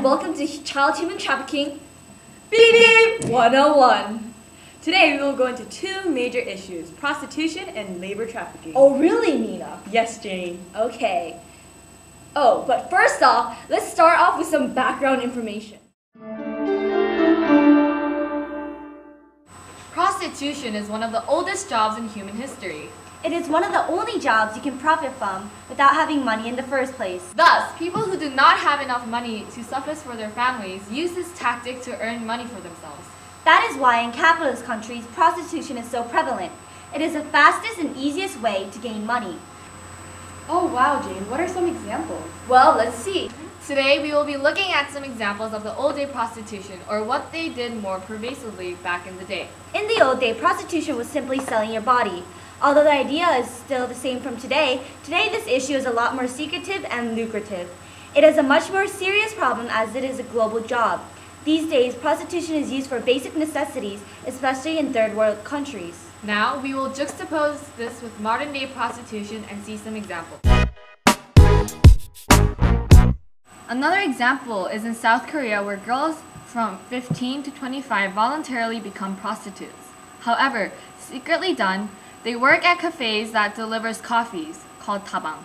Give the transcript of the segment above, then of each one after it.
welcome to Child Human Trafficking Beep 101. Today we will go into two major issues, prostitution and labor trafficking. Oh really, Nina? Yes, Jane. Okay. Oh, but first off, let's start off with some background information. Prostitution is one of the oldest jobs in human history. It is one of the only jobs you can profit from without having money in the first place. Thus, people who do not have enough money to suffice for their families use this tactic to earn money for themselves. That is why in capitalist countries, prostitution is so prevalent. It is the fastest and easiest way to gain money. Oh wow, Jane, what are some examples? Well, let's see. Today, we will be looking at some examples of the old day prostitution, or what they did more pervasively back in the day. In the old day, prostitution was simply selling your body. Although the idea is still the same from today this issue is a lot more secretive and lucrative. It is a much more serious problem as it is a global job. These days, prostitution is used for basic necessities, especially in third world countries. Now, we will juxtapose this with modern day prostitution and see some examples. Another example is in South Korea, where girls from 15 to 25 voluntarily become prostitutes. However, secretly done, they work at cafes that delivers coffees, called tabang.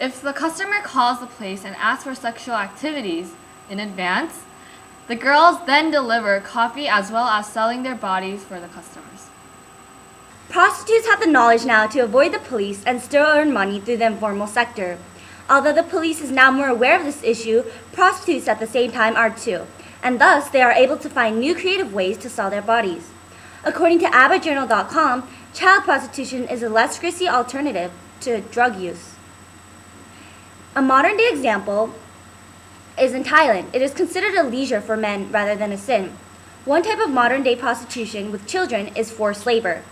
If the customer calls the place and asks for sexual activities in advance, the girls then deliver coffee as well as selling their bodies for the customers. Prostitutes have the knowledge now to avoid the police and still earn money through the informal sector. Although the police is now more aware of this issue, prostitutes at the same time are too, and thus they are able to find new creative ways to sell their bodies. According to ABBAjournal.com, child prostitution is a less risky alternative to drug use. A modern day example is in Thailand. It is considered a leisure for men rather than a sin. One type of modern day prostitution with children is forced labor.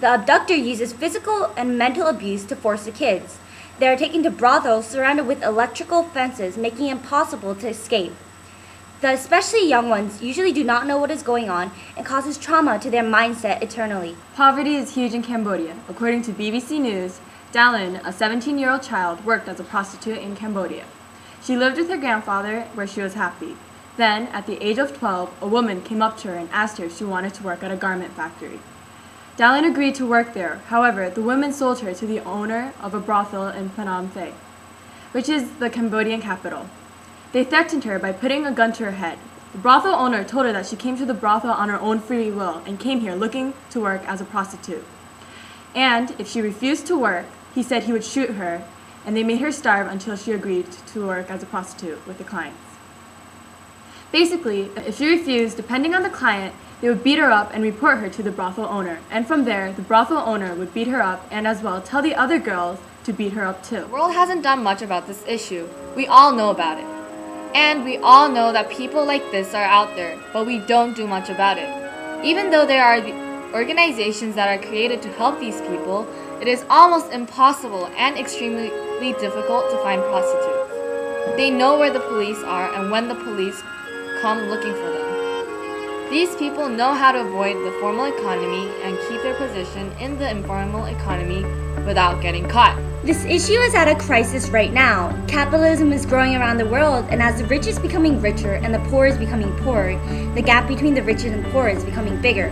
The abductor uses physical and mental abuse to force the kids. They are taken to brothels surrounded with electrical fences, making it impossible to escape. The especially young ones usually do not know what is going on and causes trauma to their mindset eternally. Poverty is huge in Cambodia. According to BBC News, Dalin, a 17-year-old child, worked as a prostitute in Cambodia. She lived with her grandfather, where she was happy. Then, at the age of 12, a woman came up to her and asked her if she wanted to work at a garment factory. Dalin agreed to work there. However, the woman sold her to the owner of a brothel in Phnom Penh, which is the Cambodian capital. They threatened her by putting a gun to her head. The brothel owner told her that she came to the brothel on her own free will and came here looking to work as a prostitute. And if she refused to work, he said he would shoot her, and they made her starve until she agreed to work as a prostitute with the clients. Basically, if she refused, depending on the client, they would beat her up and report her to the brothel owner. And from there, the brothel owner would beat her up and as well tell the other girls to beat her up too. The world hasn't done much about this issue. We all know about it. And we all know that people like this are out there, but we don't do much about it. Even though there are organizations that are created to help these people, it is almost impossible and extremely difficult to find prostitutes. They know where the police are and when the police come looking for them. These people know how to avoid the formal economy and keep their position in the informal economy without getting caught. This issue is at a crisis right now. Capitalism is growing around the world, and as the rich is becoming richer and the poor is becoming poorer, the gap between the rich and the poor is becoming bigger.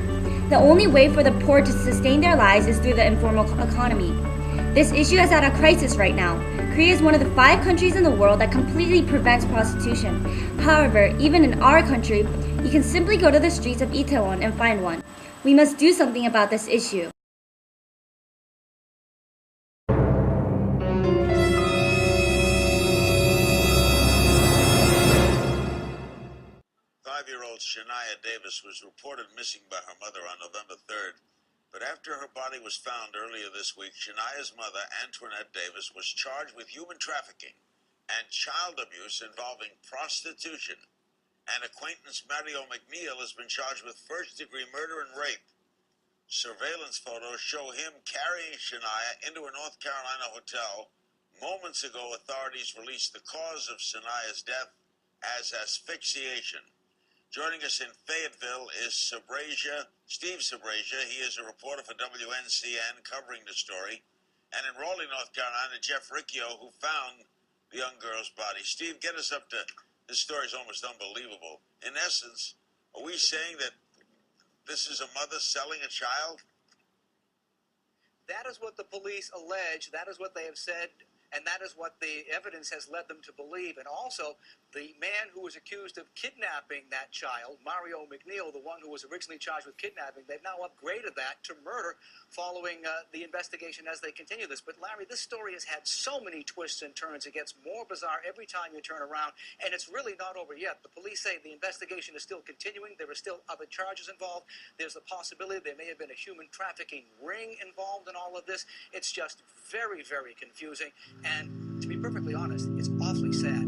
The only way for the poor to sustain their lives is through the informal economy. This issue is at a crisis right now. Korea is one of the 5 countries in the world that completely prevents prostitution. However, even in our country, you can simply go to the streets of Itaewon and find one. We must do something about this issue. Five-year-old Shania Davis was reported missing by her mother on November 3rd. But after her body was found earlier this week, Shania's mother, Antoinette Davis, was charged with human trafficking and child abuse involving prostitution. And acquaintance Mario McNeil has been charged with first-degree murder and rape. Surveillance photos show him carrying Shania into a North Carolina hotel. Moments ago, authorities released the cause of Shania's death as asphyxiation. Joining us in Fayetteville is Steve Sabrasia. He is a reporter for WNCN covering the story. And in Raleigh, North Carolina, Jeff Riccio, who found the young girl's body. Steve, get us up to This story is almost unbelievable. In essence, are we saying that this is a mother selling a child? That is what the police allege. That is what they have said. And that is what the evidence has led them to believe. And also, the man who was accused of kidnapping that child, Mario McNeil, the one who was originally charged with kidnapping, they've now upgraded that to murder following the investigation as they continue this. But Larry, this story has had so many twists and turns. It gets more bizarre every time you turn around. And it's really not over yet. The police say the investigation is still continuing. There are still other charges involved. There's a possibility there may have been a human trafficking ring involved in all of this. It's just very, very confusing. And to be perfectly honest, it's awfully sad.